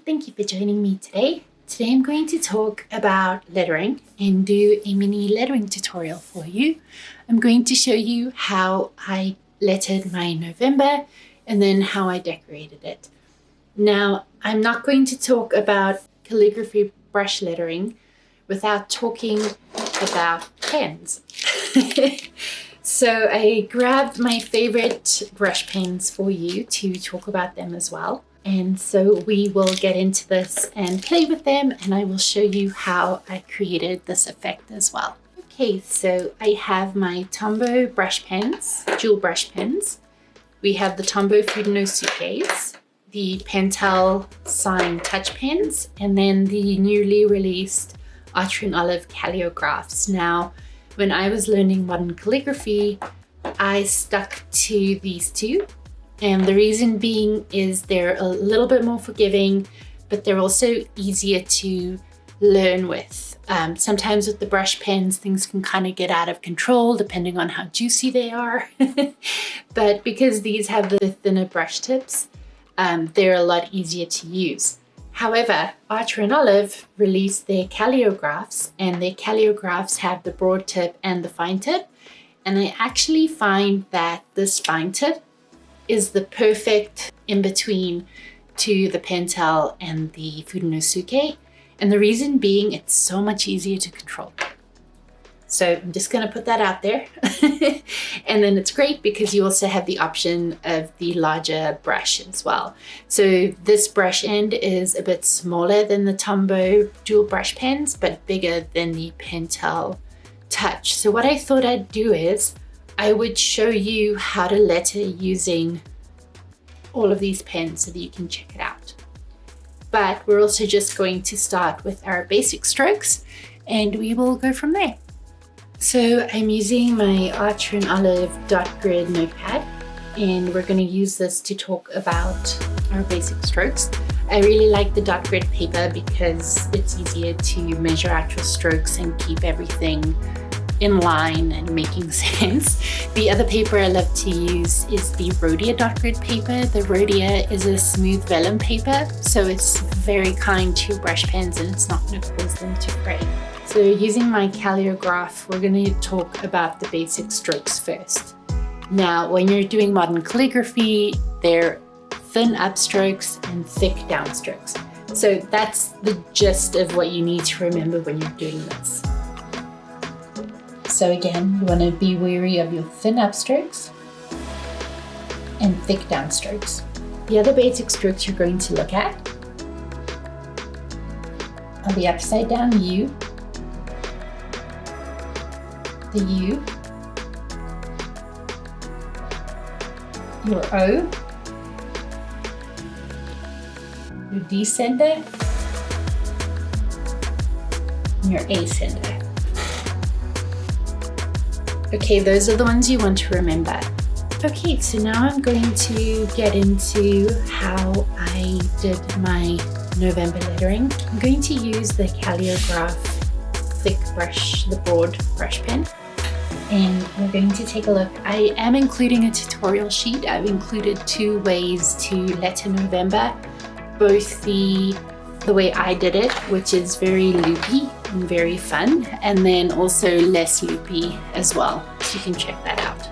thank you for joining me today. Today I'm going to talk about lettering and do a mini lettering tutorial for you. I'm going to show you how I lettered my November and then how I decorated it. Now, I'm not going to talk about calligraphy brush lettering without talking about pens. So I grabbed my favorite brush pens for you to talk about them as well. And so we will get into this and play with them, and I will show you how I created this effect as well. Okay, so I have my Tombow brush pens, dual brush pens. We have the Tombow Fudenosuke, the Pentel Sign touch pens, and then the newly released Archer and Olive calligraphs. Now, when I was learning modern calligraphy, I stuck to these two. And the reason being is they're a little bit more forgiving, but they're also easier to learn with. Sometimes with the brush pens, things can kind of get out of control depending on how juicy they are. But because these have the thinner brush tips, they're a lot easier to use. However, Archer and Olive released their calligraphs, and their calligraphs have the broad tip and the fine tip. And I actually find that this fine tip is the perfect in-between to the Pentel and the Fudenosuke. And the reason being, it's so much easier to control. So I'm just going to put that out there. And then it's great because you also have the option of the larger brush as well. So this brush end is a bit smaller than the Tombow dual brush pens, but bigger than the Pentel Touch. So what I thought I'd do is I would show you how to letter using all of these pens so that you can check it out. But we're also just going to start with our basic strokes and we will go from there. So I'm using my Archer and Olive dot grid notepad, and we're going to use this to talk about our basic strokes. I really like the dot grid paper because it's easier to measure out your strokes and keep everything in line and making sense. The other paper I love to use is the Rhodia dot grid paper. The Rhodia is a smooth vellum paper, so it's very kind to brush pens and it's not going to cause them to fray. So using my calligraph, we're going to talk about the basic strokes first. Now, when you're doing modern calligraphy, they're thin upstrokes and thick downstrokes. So that's the gist of what you need to remember when you're doing this. So again, you want to be wary of your thin upstrokes and thick downstrokes. The other basic strokes you're going to look at are the upside down U, the U, your O, your descender, and your ascender. Okay, those are the ones you want to remember. Okay, so now I'm going to get into how I did my November lettering. I'm going to use the calligraph thick brush, the broad brush pen. And we're going to take a look. I am including a tutorial sheet. I've included 2 ways to letter November, both the way I did it, which is very loopy and very fun, and then also less loopy as well. So you can check that out.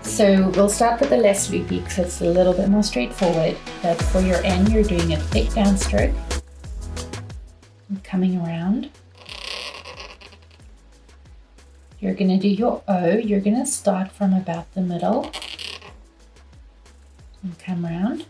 So we'll start with the less loopy because it's a little bit more straightforward. But for your N, you're doing a thick downstroke and coming around. You're going to do your O. You're going to start from about the middle and come around.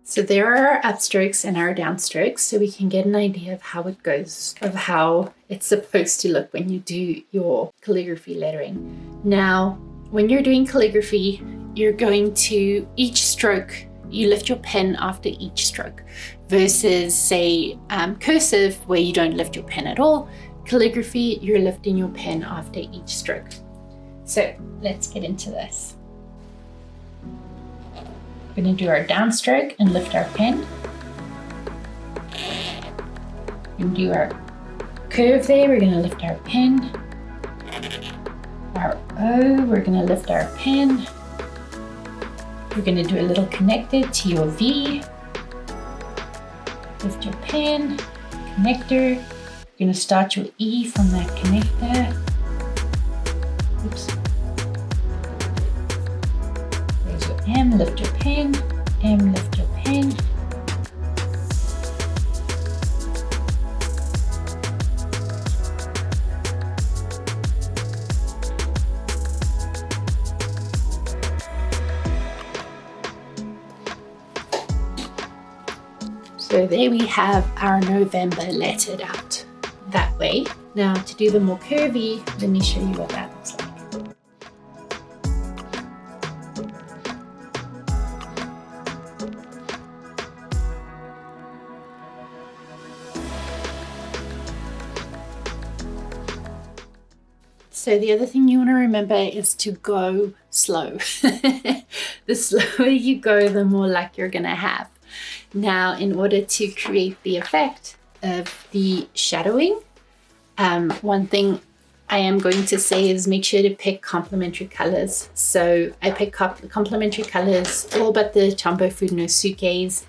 So there are our upstrokes and our downstrokes, so we can get an idea of how it goes, of how it's supposed to look when you do your calligraphy lettering. Now, when you're doing calligraphy, you're going to, each stroke, you lift your pen after each stroke, versus say cursive where you don't lift your pen at all. Calligraphy, you're lifting your pen after each stroke. So let's get into this. We're going to do our downstroke and lift our pen. We can do our curve there, we're going to lift our pen. Our O, we're going to lift our pen. We're going to do a little connector to your V. Lift your pen, connector. You're going to start your E from that connector. Oops. There's your M, lift your pen. M, lift your pen. So there we have our November lettered out that way. Now to do the more curvy, let me show you what that looks like. So the other thing you want to remember is to go slow. The slower you go, the more luck you're going to have. Now, in order to create the effect of the shadowing, one thing I am going to say is make sure to pick complementary colors. So I pick complementary colors, all but the Tombow Fudenosuke's,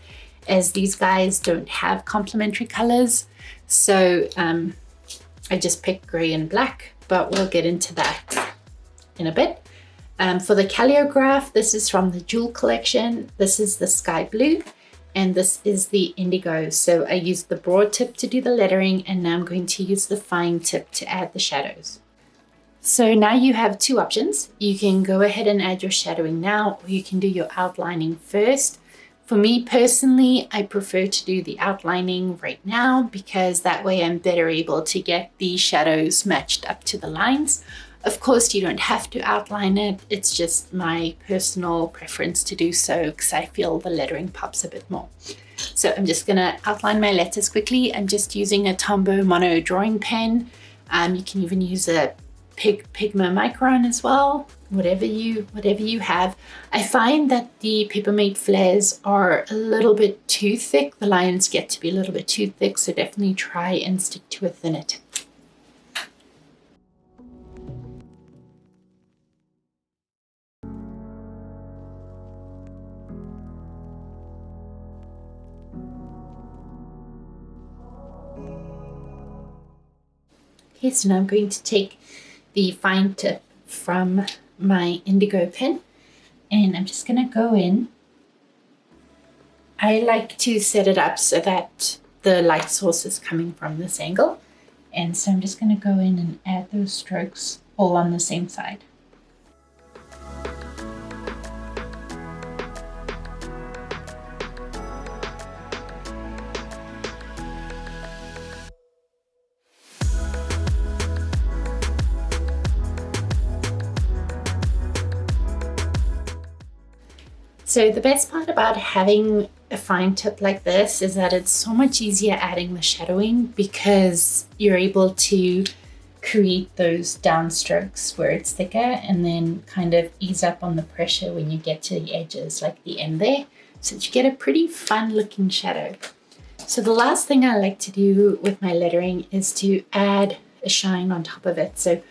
as these guys don't have complementary colors. So I just picked gray and black, but we'll get into that in a bit. For the Calligraph, this is from the Jewel collection. This is the sky blue. And this is the indigo. So I used the broad tip to do the lettering, and now I'm going to use the fine tip to add the shadows. So now you have two options. You can go ahead and add your shadowing now, or you can do your outlining first. For me personally, I prefer to do the outlining right now because that way I'm better able to get the shadows matched up to the lines. Of course, you don't have to outline it. It's just my personal preference to do so because I feel the lettering pops a bit more. So I'm just gonna outline my letters quickly. I'm just using a Tombow mono drawing pen. You can even use a Pigma Micron as well, whatever you have. I find that the Peppermint flares are a little bit too thick. The lines get to be a little bit too thick, so definitely try and stick to a thinner tip. Okay, so now I'm going to take the fine tip from my indigo pen and I'm just going to go in. I like to set it up so that the light source is coming from this angle. And so I'm just going to go in and add those strokes all on the same side. So the best part about having a fine tip like this is that it's so much easier adding the shadowing because you're able to create those downstrokes where it's thicker and then kind of ease up on the pressure when you get to the edges, like the end there, so that you get a pretty fun looking shadow. So the last thing I like to do with my lettering is to add a shine on top of it. So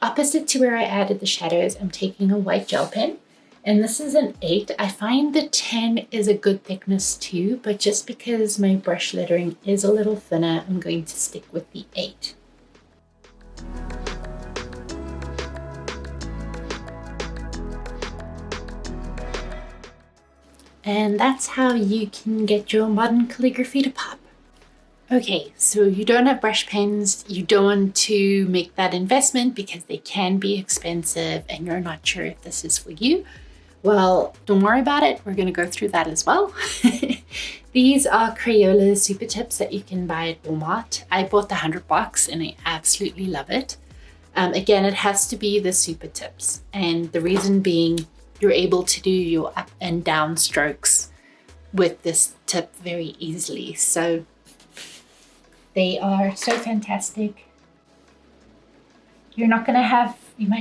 opposite to where I added the shadows, I'm taking a white gel pen. And this is an 8. I find the 10 is a good thickness too, but just because my brush lettering is a little thinner, I'm going to stick with the 8. And that's how you can get your modern calligraphy to pop. Okay, so you don't have brush pens, you don't want to make that investment because they can be expensive and you're not sure if this is for you. Well, don't worry about it. We're going to go through that as well. These are Crayola Supertips that you can buy at Walmart. I bought the 100 box and I absolutely love it. Again, it has to be the Supertips. And the reason being, you're able to do your up and down strokes with this tip very easily. So they are so fantastic. You might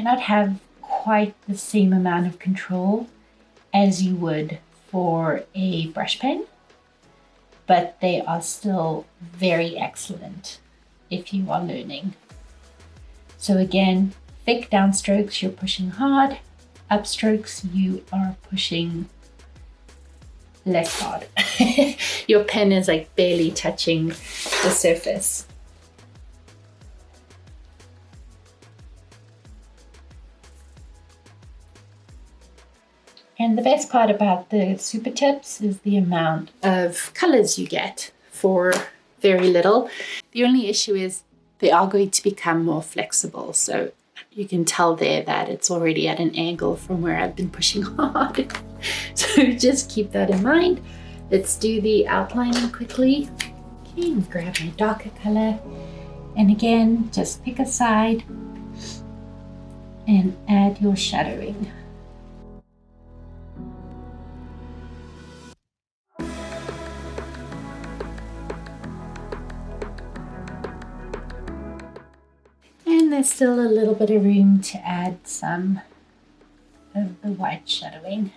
not have quite the same amount of control as you would for a brush pen, but they are still very excellent if you are learning. So again, thick downstrokes, you're pushing hard. Upstrokes, you are pushing less hard. Your pen is like barely touching the surface. And the best part about the Supertips is the amount of colors you get for very little. The only issue is they are going to become more flexible. So you can tell there that it's already at an angle from where I've been pushing hard. So just keep that in mind. Let's do the outlining quickly. Okay, grab my darker color. And again, just pick a side and add your shadowing. And there's still a little bit of room to add some of the white shadowing.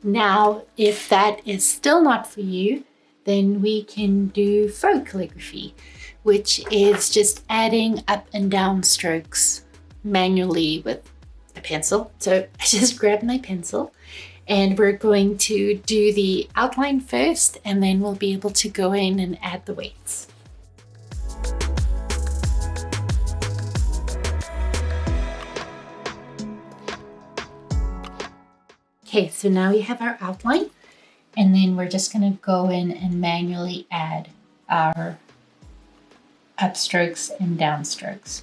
Now, if that is still not for you, then we can do faux calligraphy, which is just adding up and down strokes manually with a pencil. So I just grabbed my pencil and we're going to do the outline first, and then we'll be able to go in and add the weights. Okay, so now we have our outline, and then we're just going to go in and manually add our upstrokes and downstrokes.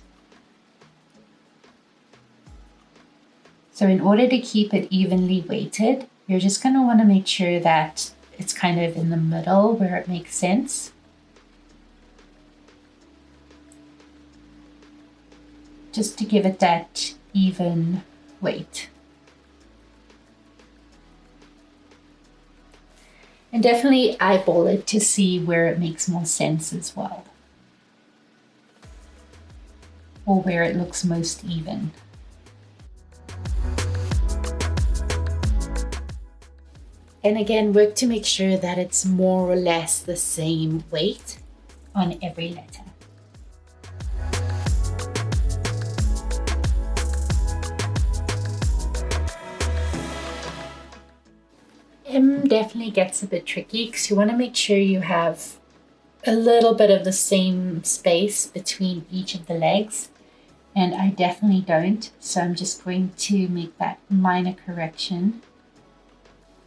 So in order to keep it evenly weighted, you're just going to want to make sure that it's kind of in the middle where it makes sense. Just to give it that even weight. And definitely eyeball it to see where it makes more sense as well, or where it looks most even. And again, work to make sure that it's more or less the same weight on every letter. M definitely gets a bit tricky because you want to make sure you have a little bit of the same space between each of the legs, and I definitely don't, so I'm just going to make that minor correction.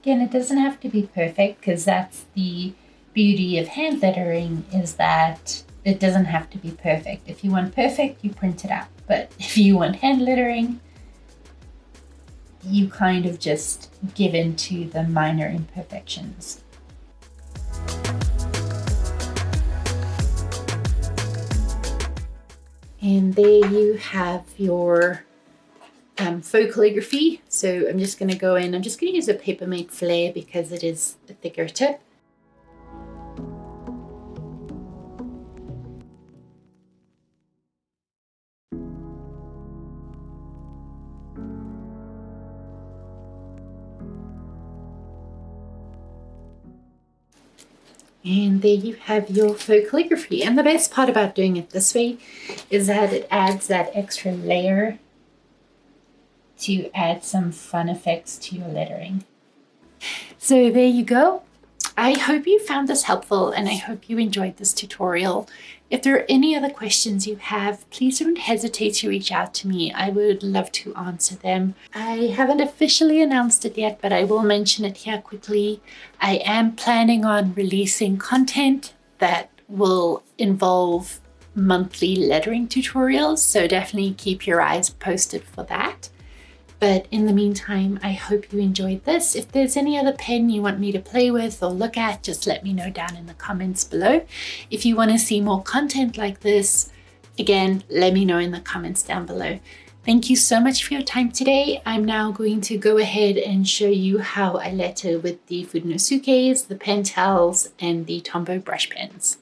Again, it doesn't have to be perfect because that's the beauty of hand lettering, is that it doesn't have to be perfect. If you want perfect, you print it out, but if you want hand lettering, you kind of just give in to the minor imperfections. And there you have your faux calligraphy. So I'm just going to go in, I'm just going to use a Papermate Flare because it is a thicker tip. And there you have your faux calligraphy. And the best part about doing it this way is that it adds that extra layer to add some fun effects to your lettering. So there you go. I hope you found this helpful and I hope you enjoyed this tutorial. If there are any other questions you have, please don't hesitate to reach out to me. I would love to answer them. I haven't officially announced it yet, but I will mention it here quickly. I am planning on releasing content that will involve monthly lettering tutorials, so definitely keep your eyes posted for that. But in the meantime, I hope you enjoyed this. If there's any other pen you want me to play with or look at, just let me know down in the comments below. If you want to see more content like this, again, let me know in the comments down below. Thank you so much for your time today. I'm now going to go ahead and show you how I letter with the Fudenosukes, the Pentels, and the Tombow brush pens.